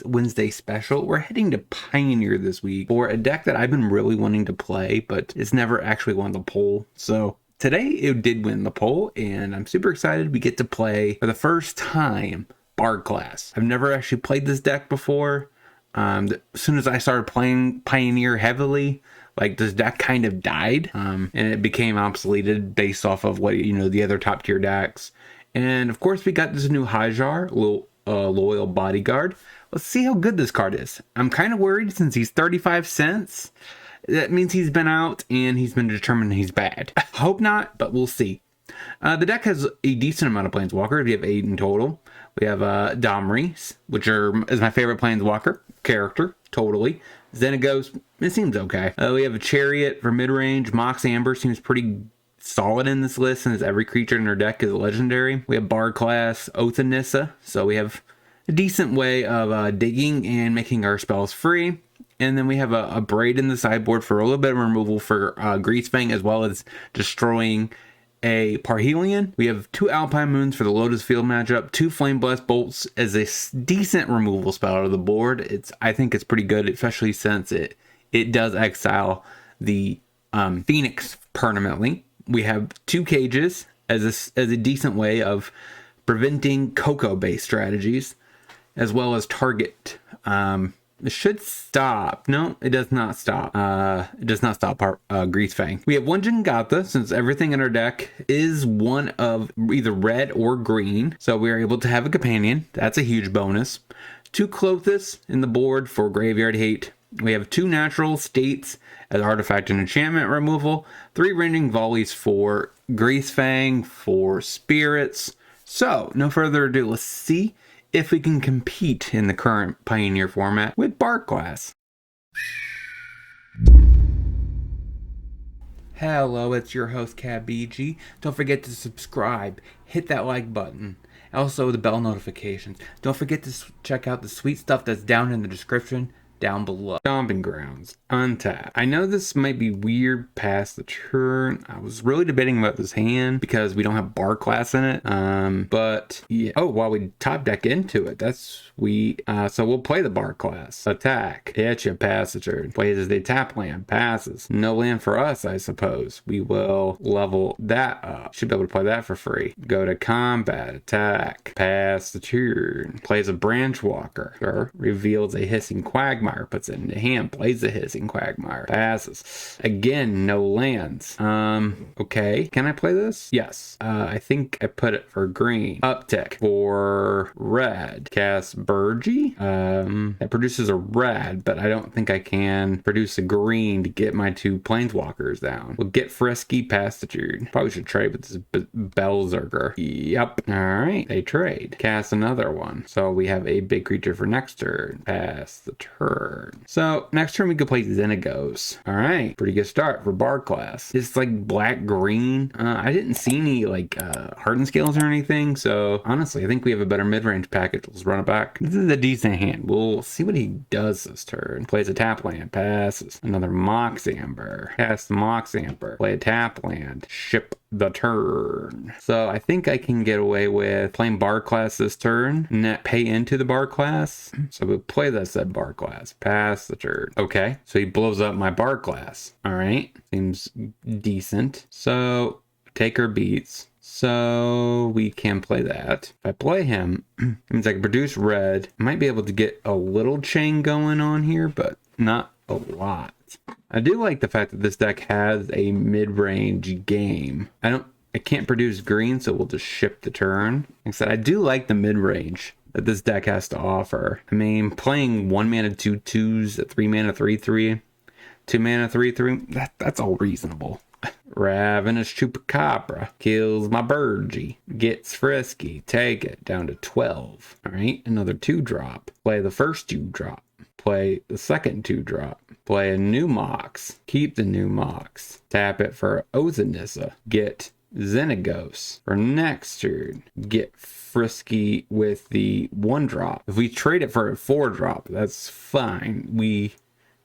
Wednesday special. We're heading to Pioneer this week for a deck that I've been really wanting to play, but it's never actually won the poll. So today it did win the poll, and I'm super excited we get to play for the first time Bard class. I've never actually played this deck before. As soon as I started playing Pioneer heavily, like this deck kind of died, and it became obsoleted based off of what, the other top tier decks. And of course we got this new Hajar, Loyal Bodyguard. Let's see how good this card is. I'm kind of worried since he's 35 cents. That means he's been out and he's been determined he's bad. Hope not, but we'll see. The deck has a decent amount of Planeswalkers. We have 8 in total. We have Domri, which is my favorite Planeswalker character, totally. Xenagos, it seems okay. We have a Chariot for mid-range. Mox Amber seems pretty solid in this list, since every creature in our deck is legendary. We have Bard class, Oath of Nissa, so we have a decent way of digging and making our spells free. And then we have a Braid in the sideboard for a little bit of removal for Greasefang, as well as destroying a Parhelion. We have 2 Alpine Moons for the Lotus Field matchup, 2 Flame Blast Bolts as a decent removal spell out of the board. I think it's pretty good, especially since it does exile the Phoenix permanently. We have 2 Cages as a decent way of preventing Coco-based strategies, as well as target. It should stop. No, it does not stop. It does not stop Greasefang. We have 1 Jangata, since everything in our deck is one of either red or green. So we are able to have a companion. That's a huge bonus. 2 Clothis in the board for Graveyard Hate. We have 2 Natural States as artifact and enchantment removal. 3 Rending Volleys for Greasefang for spirits. So, no further ado, let's see if we can compete in the current Pioneer format with Bard class. Hello, it's your host KebbieG. Don't forget to subscribe, hit that like button, also the bell notifications. Don't forget to check out the sweet stuff that's down in the description down below. Stomping Grounds, untap. I know this might be weird past the turn. I was really debating about this hand because we don't have Bard class in it. But yeah. Oh, while we top deck into it, so we'll play the Bard class. Attack. Hit you, pass the turn. Plays the tap land, passes. No land for us, I suppose. We will level that up. Should be able to play that for free. Go to combat, attack, pass the turn. Plays a Branch Walker. Reveals a Hissing Quagmire. Puts it into hand, plays a Hissing Quagmire, passes. Again, no lands. Okay. Can I play this? Yes. I think I put it for green. Uptick for red. Cast Burgy. That produces a red, but I don't think I can produce a green to get my 2 Planeswalkers down. We'll get Frisky, pass the turn. Probably should trade with this Belzerker. Yep. Alright, they trade. Cast another one. So we have a big creature for next turn. Pass the turn. So next turn we could play Xenagos. All right, pretty good start for Bard class. It's like black green. I didn't see any hardened scales or anything, so honestly I think we have a better mid-range package. Let's run it back. This is a decent hand. We'll see what he does this turn. Plays a tap land, passes. Another Mox Amber. Cast the Mox Amber. Play a tap land. Ship the turn. So I think I can get away with playing Bard class this turn, net pay into the Bard class. So we'll play that said Bard class. Pass the turn. Okay, so he blows up my Bard class. All right, seems decent. So Taker beats. So we can play that. If I play him, it means I can produce red. I might be able to get a little chain going on here, but not a lot. I do like the fact that this deck has a mid-range game. I can't produce green, so we'll just ship the turn. Like I said, I do like the mid-range that this deck has to offer. I mean, playing 1 mana 2/2s, 3 mana 3/3, 2 mana 3/3, that's all reasonable. Ravenous Chupacabra kills my Burgy, gets Frisky, take it down to 12. All right, another 2-drop. Play the first 2-drop. Play the second 2-drop. Play a new Mox. Keep the new Mox. Tap it for Oath of Nissa. Get Xenagos. For next turn, get Frisky with the 1-drop. If we trade it for a 4-drop, that's fine. We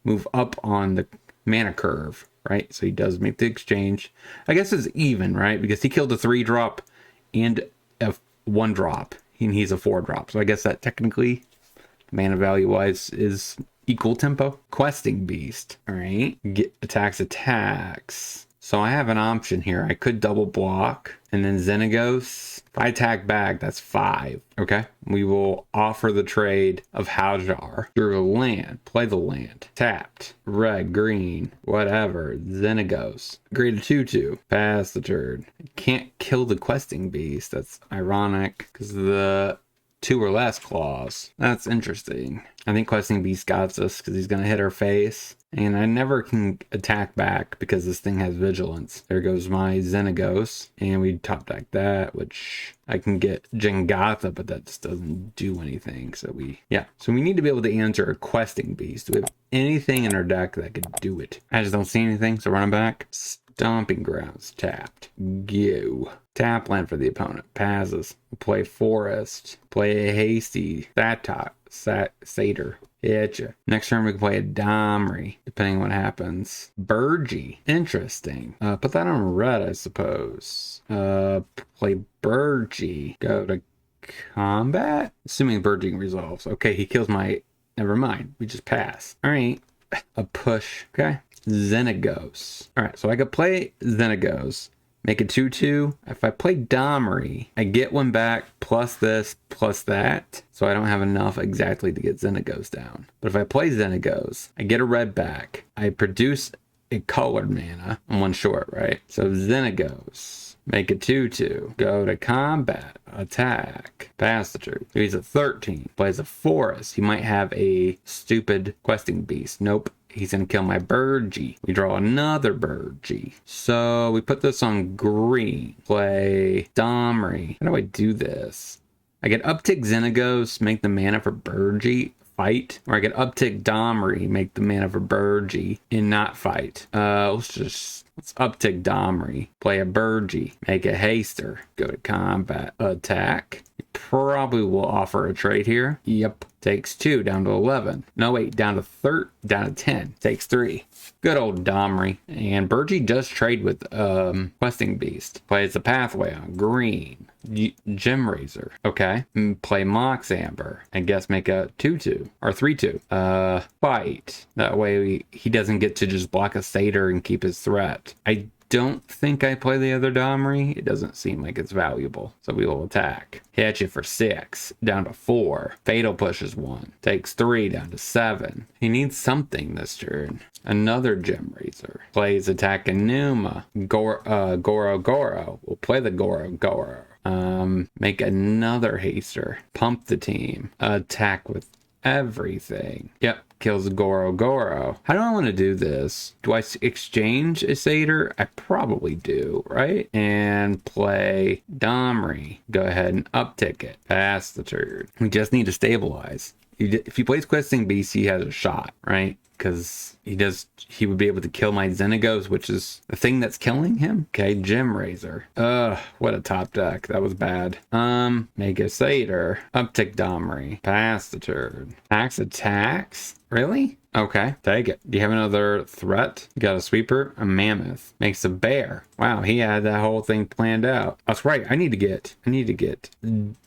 move up on the mana curve, right? So he does make the exchange. I guess it's even, right? Because he killed a 3-drop and a 1-drop. And he's a 4-drop. So I guess that technically Mana value wise is equal tempo. Questing Beast. All right. Get attacks. So I have an option here. I could double block and then Xenagos. If I attack back, that's 5. Okay. We will offer the trade of Hajar. Through a land. Play the land. Tapped. Red, green, whatever. Xenagos. Agree to 2/2. Pass the turn. Can't kill the Questing Beast. That's ironic because the 2 or less clause. That's interesting. I think Questing Beast got us because he's going to hit our face. And I never can attack back because this thing has vigilance. There goes my Xenagos. And we top deck that, which I can get Jengatha, but that just doesn't do anything. So we need to be able to answer a Questing Beast. Do we have anything in our deck that could do it? I just don't see anything, so run it back. Stomping Grounds, tapped. Go. Tap land for the opponent. Passes. Play Forest. Play a Hasty. Satyr. Hitcha. Next turn we can play a Domri, depending on what happens. Burgy. Interesting. Put that on red, I suppose. Play Burgy. Go to combat? Assuming Burgy resolves. Okay, he kills my... Never mind. We just pass. Alright. A push. Okay. Xenagos. Alright, so I could play Xenagos. Make it 2/2. If I play Domri, I get one back plus this plus that. So I don't have enough exactly to get Xenagos down. But if I play Xenagos, I get a red back. I produce a colored mana on 1 short, right? So Xenagos. Make it 2/2. Go to combat. Attack. Pass the turn. He's a 13. Plays a forest. He might have a stupid Questing Beast. Nope. He's going to kill my Burgy. We draw another Burgy. So we put this on green. Play Domri. How do I do this? I get uptick Xenagos, make the mana for Burgy, fight. Or I get uptick Domri, make the mana for Burgy, and not fight. Let's uptick Domri. Play a Burgy. Make a Haster. Go to combat. Attack. Probably will offer a trade here. Yep. Takes 2 down to 11. No, wait, down to 10. Takes 3. Good old Domri. And Burgy does trade with Questing Beast. Plays the pathway on green. Gem Razor. Okay. Play Mox Amber. I guess make a 2/2 or 3/2. Fight. That way he doesn't get to just block a Satyr and keep his threat. I don't think I play the other Domri. It doesn't seem like it's valuable. So we will attack. Hit you for 6. Down to 4. Fatal pushes 1. Takes 3 down to 7. He needs something this turn. Another Gem Razor. Plays attack Enuma. Goro. We'll play the Goro. Make another Haster. Pump the team. Attack with everything. Yep. Kills Goro. How do I want to do this? Do I exchange a Satyr? I probably do, right? And play Domri. Go ahead and uptick it. Pass the turn. We just need to stabilize. If he plays Questing Beast, he has a shot, right? Because he would be able to kill my Xenagos, which is the thing that's killing him. Okay, Gem Razor. What a top deck. That was bad. Make a Satyr. Uptick Domri. Pass the turn. Attacks? Really? Okay, take it. Do you have another threat? You got a sweeper? A mammoth. Makes a bear. Wow, he had that whole thing planned out. That's right. I need to get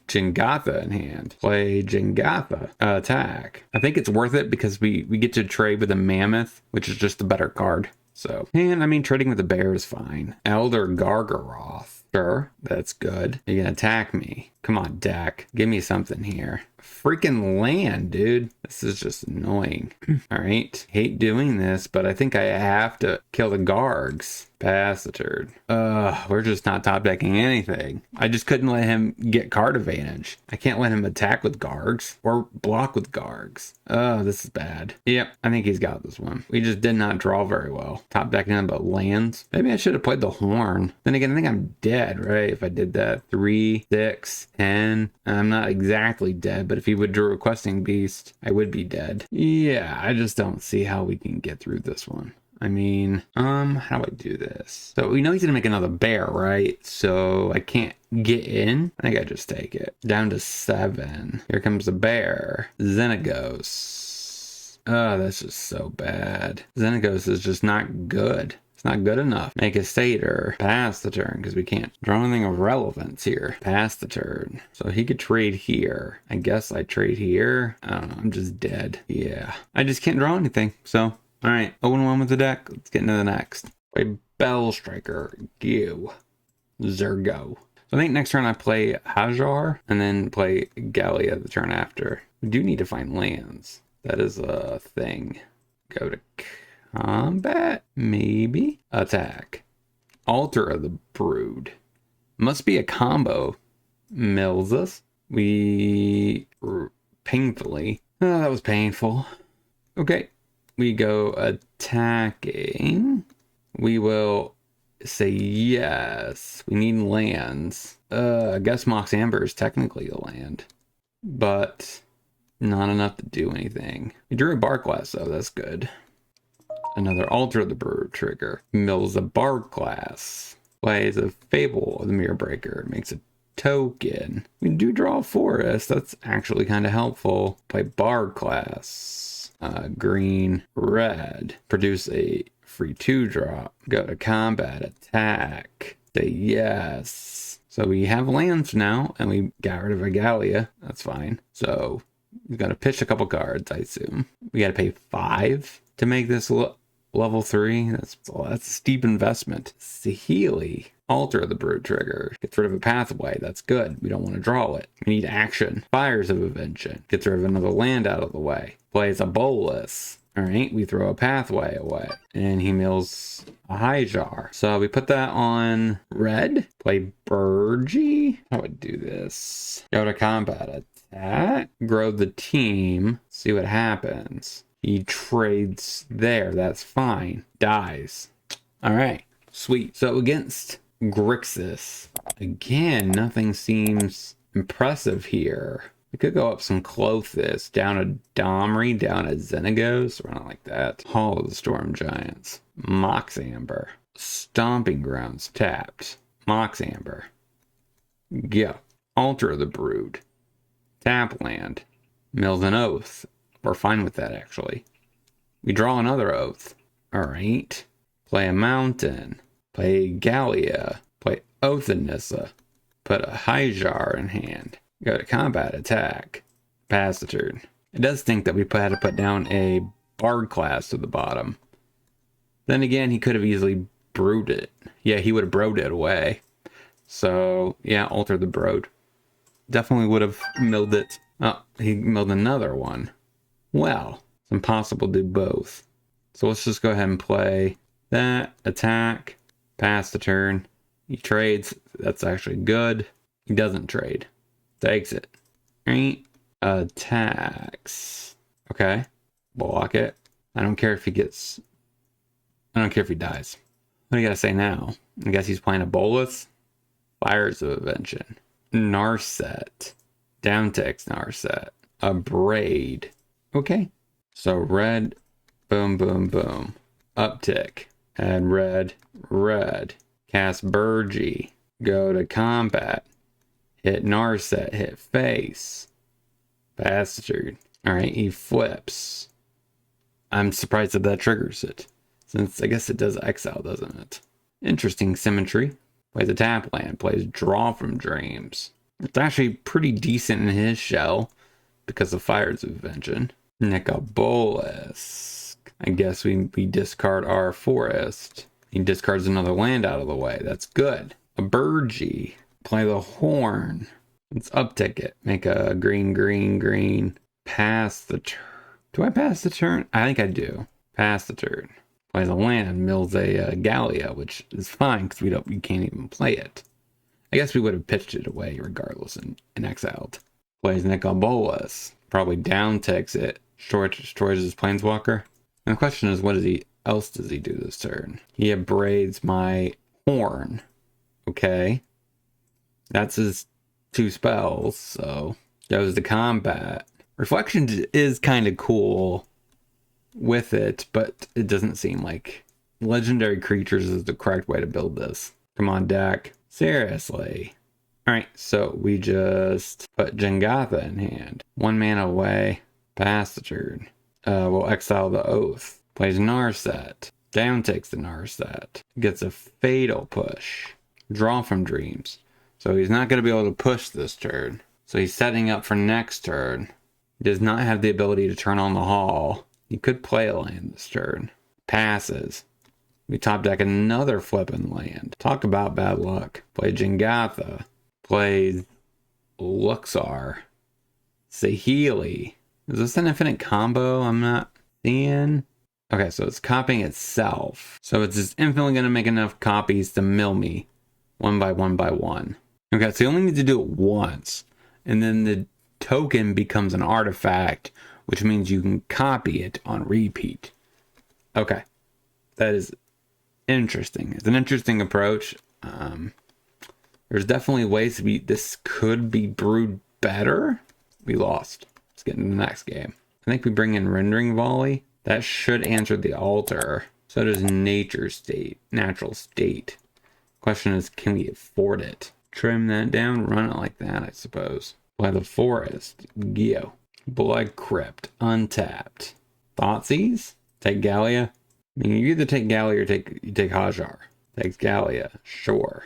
Jengatha in hand. Play Jengatha. Attack. I think it's worth it because we get to trade with a mammoth, which is just a better card. So, and I mean, trading with a bear is fine. Elder Gargaroth. Sure, that's good. You're gonna attack me. Come on, deck. Give me something here. Freaking land, dude. This is just annoying. All right. Hate doing this, but I think I have to kill the Gargs. Pass the turn. We're just not top decking anything. I just couldn't let him get card advantage. I can't let him attack with Gargs or block with Gargs. This is bad. Yep, I think he's got this one. We just did not draw very well. Top decking him but lands. Maybe I should have played the horn. Then again, I think I'm dead, right? If I did that. 3, 6, 10. I'm not exactly dead, but if he would draw a Questing Beast, I would be dead. Yeah, I just don't see how we can get through this one. I mean, how do I do this? So we know he's gonna make another bear, right? So I can't get in. I think I just take it. Down to 7. Here comes the bear. Xenagos. Oh, that's just so bad. Xenagos is just not good. It's not good enough. Make a satyr. Pass the turn, because we can't draw anything of relevance here. Pass the turn. So he could trade here. I guess I trade here. I don't know. I'm just dead. Yeah. I just can't draw anything. So, alright. 0-1 with the deck. Let's get into the next. Play Bell Striker. Go. Zergo. So I think next turn I play Hajar and then play Gallia the turn after. We do need to find lands. That is a thing. Go to combat, maybe. Attack. Altar of the Brood. Must be a combo. Mills us. We painfully. Oh, that was painful. Okay. We go attacking. We will say yes. We need lands. I guess Mox Amber is technically a land, but not enough to do anything. We drew a Bark-Glass, so that's good. Another Altar of the Brood trigger. Mills a Bark-Glass. Plays a Fable of the Mirror Breaker. Makes a token. We do draw a forest. That's actually kind of helpful. Play Bark-Glass. Green, red. Produce a free 2-drop. Go to combat, attack. Say yes. So we have lands now, and we got rid of a Gallia. That's fine. So we've got to pitch a couple cards, I assume. We got to pay 5 to make this level 3. That's a steep investment. Sahili. Altar of the Brood trigger. Gets rid of a pathway. That's good. We don't want to draw it. We need action. Fires of Invention. Gets rid of another land out of the way. Plays a Bolus. Alright, we throw a pathway away. And he mills a Hajar. So we put that on red. Play Burgy. How would I do this? Go to combat. Attack. Grow the team. See what happens. He trades there. That's fine. Dies. Alright. Sweet. So against Grixis. Again, nothing seems impressive here. We could go up some Clothis, down a Domri, down a Xenagos, run it like that. Hall of the Storm Giants. Mox Amber. Stomping Grounds tapped. Mox Amber. Go. Altar of the Brood. Tap land. Mills an Oath. We're fine with that, actually. We draw another Oath. Alright. Play a Mountain. Play Gallia. Play Oath and Nissa. Put a Hajar in hand. Go to combat, attack. Pass the turn. It does think that we had to put down a Bark-Glass to the bottom. Then again, he could have easily brewed it. Yeah, he would have brewed it away. So, yeah, Alter the Brood. Definitely would have milled it. Oh, he milled another one. Well, it's impossible to do both. So let's just go ahead and play that, attack, pass the turn. He trades. That's actually good. He doesn't trade. Takes it. Right? Attacks. Okay. Block it. I don't care if he gets... I don't care if he dies. What do you gotta say now? I guess he's playing a Bolus. Fires of Invention. Narset. Downticks Narset. A Braid. Okay. So red. Boom, boom, boom. Uptick. Add red. Red. Cast Burgy. Go to combat. Hit Narset. Hit face. Bastard. Alright, he flips. I'm surprised that triggers it. Since I guess it does exile, doesn't it? Interesting symmetry. Plays a tap land. Plays Draw from Dreams. It's actually pretty decent in his shell because of Fires of Invention. Nicobolus. I guess we discard our forest. He discards another land out of the way. That's good. A Burgy. Play the Horn. Let's uptick it. Make a green, green, green. Pass the turn. Do I pass the turn? I think I do. Pass the turn. Plays a land. Mills a Gallia, which is fine because we can't even play it. I guess we would have pitched it away regardless and exiled. Plays Nicobolus. Probably downticks it. Destroys his Planeswalker. And the question is, what else does he do this turn? He abrades my Horn. Okay. That's his 2 spells, so goes to combat. Reflection is kind of cool with it, but it doesn't seem like legendary creatures is the correct way to build this. Come on, deck. Seriously. Alright, so we just put Jengatha in hand. 1 mana away. Pass the turn. We'll exile the Oath. Plays Narset. Down takes the Narset. Gets a Fatal Push. Draw from Dreams. So he's not going to be able to push this turn. So he's setting up for next turn. He does not have the ability to turn on the Hall. He could play a land this turn. Passes. We top deck another flipping land. Talk about bad luck. Play Jengatha. Plays Luxar. Saheeli. Is this an infinite combo? I'm not seeing. Okay, so it's copying itself. So it's just infinitely going to make enough copies to mill me one by one by one. Okay, so you only need to do it once. And then the token becomes an artifact, which means you can copy it on repeat. Okay, that is interesting. It's an interesting approach. There's definitely ways to be. This could be brewed better. We lost. Let's get into the next game. I think we bring in Rendering Volley. That should answer the altar. So does Natural State. Question is, can we afford it? Trim that down, run it like that, I suppose. Play the Forest. Geo. Blood Crypt. Untapped. Thoughtseize? Take Gallia? I mean, you either take Gallia or you take Hajar. Takes Gallia. Sure.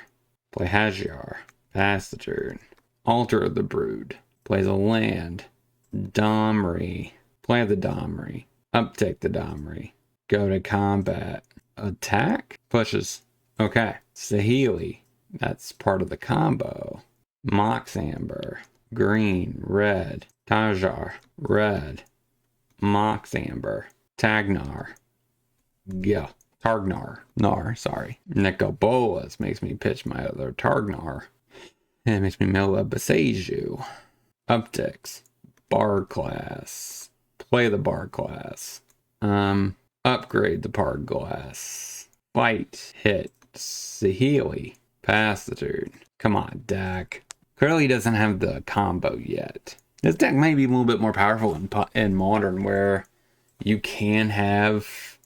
Play Hajar. Pass the turn. Altar of the Brood. Plays a land. Domri. Play the Domri. Uptake the Domri. Go to combat. Attack? Pushes. Okay. Saheeli. That's part of the combo. Mox Amber. Green. Red. Tajar. Red. Mox Amber. Tagnar. Yeah. Targnar. Sorry. Nicobolas makes me pitch my other Targnar. And it makes me mill a Beseju. Upticks. Bard class. Play the Bard class. Upgrade the Bard class. Fight. Hit. Saheeli. Pass the turn. Come on, deck. Clearly doesn't have the combo yet. This deck may be a little bit more powerful in Modern, where you can have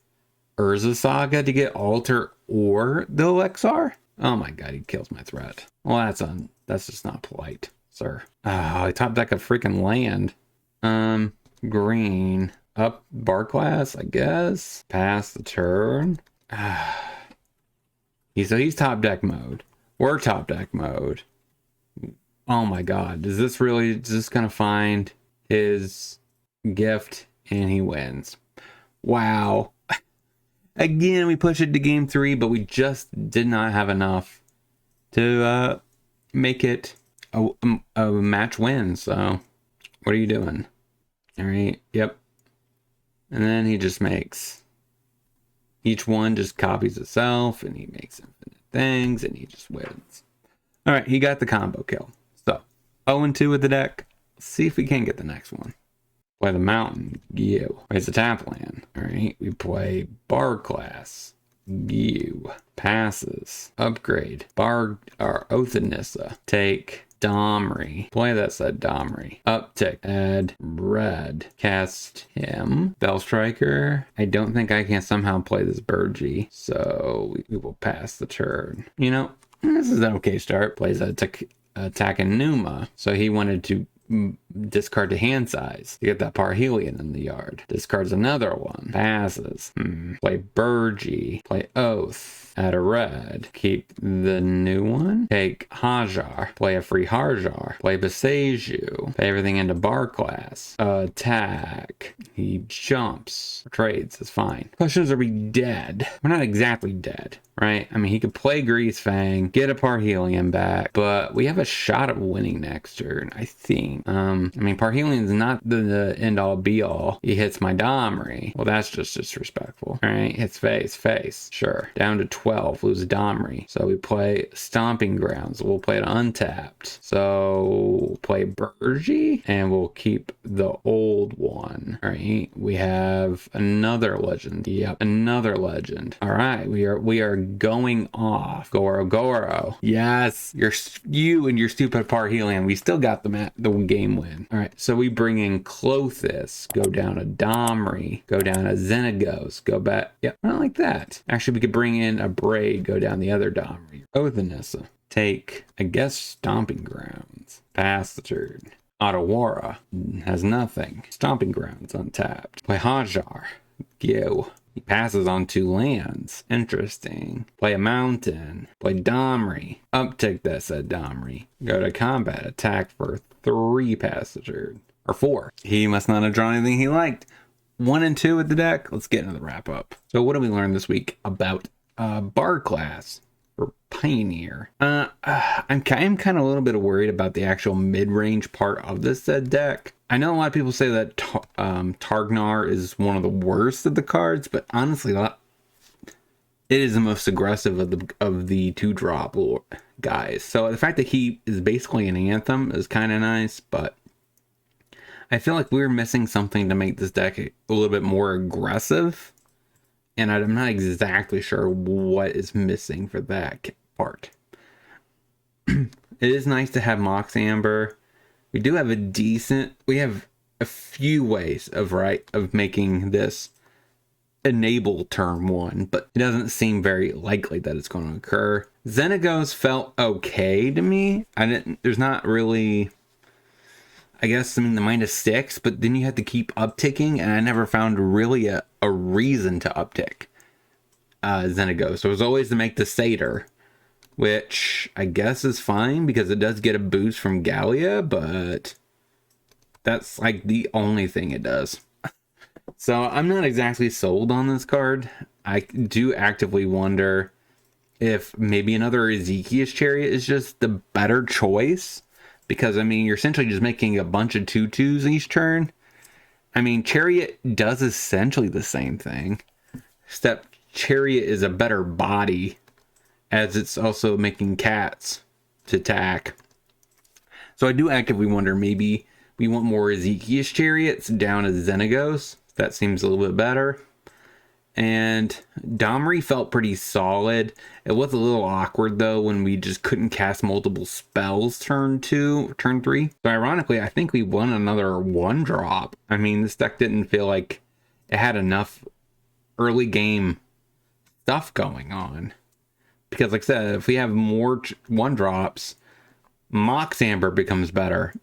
Urza Saga to get Altar or the Lexar. Oh my god, he kills my threat. Well, that's just not polite, sir. Oh, I top deck a freaking land. Green. Up bar class, I guess. Pass the turn. So he's top deck mode. We're top deck mode. Oh my god. Is this gonna find his gift and he wins? Wow. Again, we push it to game 3, but we just did not have enough to make it a match win. So what are you doing? All right. Yep. And then he just makes, each one just copies itself, and he makes infinite things, and he just wins. All right, he got the combo kill. So 0-2 with the deck. Let's see if we can get the next one. Play the Mountain. You. Plays the tap land. All right, we play Bard class. You. Passes. Upgrade. Bard or Othanissa. Take Domri. Play that said Domri. Uptick. Add red. Cast him. Bellstriker. I don't think I can somehow play this Burgee, so we will pass the turn. You know, this is an okay start. Plays attack in Numa, so he wanted to discard to hand size to get that Parhelion in the yard. Discards another one. Passes. Play Burgee. Play Oath. Add a red. Keep the new one. Take Hajar. Play a free Hajar. Play Beseju. Pay everything into bar class. Attack. He jumps. Trades. It's fine. Question is, are we dead? We're not exactly dead, right? I mean, he could play Greasefang, get a Parhelion back, but we have a shot at winning next turn, I think. I mean, Parhelion's not the end-all be-all. He hits my Domri. Well, that's just disrespectful. All right, hits face. Sure. Down to 12, lose Domri. So we play Stomping Grounds. We'll play it untapped. So we'll play Burgee, and we'll keep the old one. All right, we have another legend. Yep, another legend. All right, we are going off. Goro. Yes, you and your stupid Parhelion. We still got the game win. All right, so we bring in Clothis, go down a Domri, go down a Xenagos, go back. Yep, not like that. Actually, we could bring in a Braid, go down the other Domri. Othanissa. Take, I guess, Stomping Grounds. Pass the turn. Otawara has nothing. Stomping Grounds untapped. Play Hajar. Go. He passes on 2 lands. Interesting. Play a mountain. Play Domri. Uptick that said Domri. Go to combat. Attack for 3 passage. Or 4. He must not have drawn anything he liked. 1 and 2 with the deck. Let's get into the wrap up. So what did we learn this week about Bard class for Pioneer? I'm kind of a little bit worried about the actual mid-range part of this said deck. I know a lot of people say that Targnar is one of the worst of the cards, but honestly, it is the most aggressive of the 2-drop guys. So the fact that he is basically an Anthem is kind of nice, but I feel like we're missing something to make this deck a little bit more aggressive, and I'm not exactly sure what is missing for that part. It is nice to have Mox Amber. We do have we have a few ways of making this enable turn 1, but it doesn't seem very likely that it's going to occur. Xenagos felt okay to me. There's not really, I guess, the -6, but then you have to keep upticking, and I never found really a reason to uptick Xenagos. So it was always to make the Satyr, which I guess is fine because it does get a boost from Gallia, but that's like the only thing it does. So I'm not exactly sold on this card. I do actively wonder if maybe another Ezekiel's Chariot is just the better choice, because I mean, you're essentially just making a bunch of 2/2s each turn. I mean, Chariot does essentially the same thing, except Chariot is a better body, as it's also making cats to attack. So I do actively wonder, maybe we want more Ezekiel's Chariots down as Xenagos. That seems a little bit better. And Domri felt pretty solid. It was a little awkward though when we just couldn't cast multiple spells turn 3. So ironically, I think we won another 1-drop. I mean, this deck didn't feel like it had enough early game stuff going on. Because like I said, if we have more 1-drops, Mox Amber becomes better,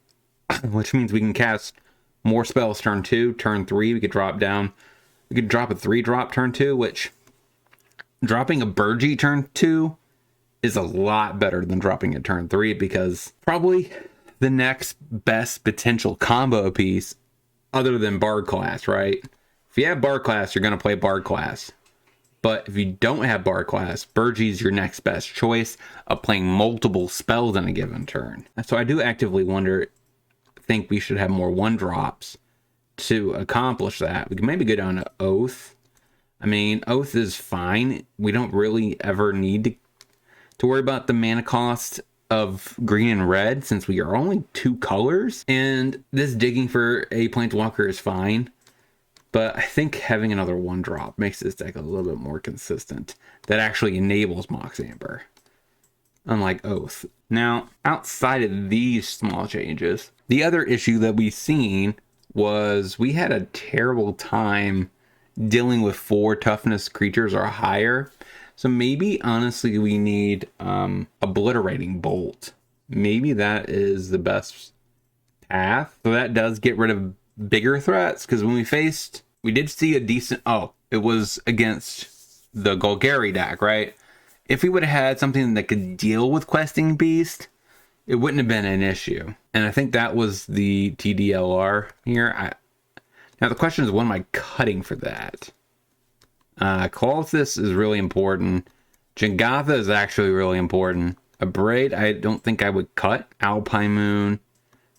which means we can cast more spells turn 2, turn 3. We could drop a 3-drop turn 2, which dropping a Burgie turn 2 is a lot better than dropping a turn 3, because probably the next best potential combo piece other than Bard class, right? If you have Bard class, you're going to play Bard class. But if you don't have Bard class, Burgie is your next best choice of playing multiple spells in a given turn. So I do actively think we should have more 1-drops to accomplish that. We can maybe go down to Oath. I mean, Oath is fine. We don't really ever need to worry about the mana cost of green and red, since we are only 2 colors. And this digging for a Planeswalker is fine. But I think having another 1-drop makes this deck a little bit more consistent. That actually enables Mox Amber, unlike Oath. Now, outside of these small changes, the other issue that we've seen was we had a terrible time dealing with 4 toughness creatures or higher. So maybe, honestly, we need Obliterating Bolt. Maybe that is the best path. So that does get rid of bigger threats, because when we did see a decent, it was against the Golgari deck, right? If we would have had something that could deal with Questing Beast, it wouldn't have been an issue. And I think that was the TDLR here. Now the question is, what am I cutting for that? Colossus is really important. Jangatha is actually really important. A Braid, I don't think I would cut. Alpine Moon.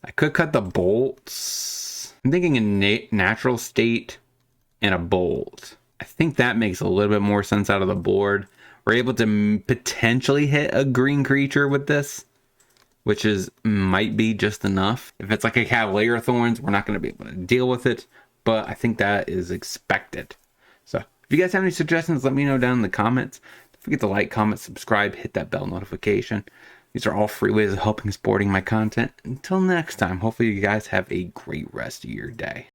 I could cut the bolts. I'm thinking a Natural State and a Bolt. I think that makes a little bit more sense out of the board. We're able to potentially hit a green creature with this, which might be just enough. If it's like a Cavalier of Thorns, we're not going to be able to deal with it, but I think that is expected. So if you guys have any suggestions, let me know down in the comments. Don't forget to like, comment, subscribe, hit that bell notification. These are all free ways of helping supporting my content. Until next time, hopefully you guys have a great rest of your day.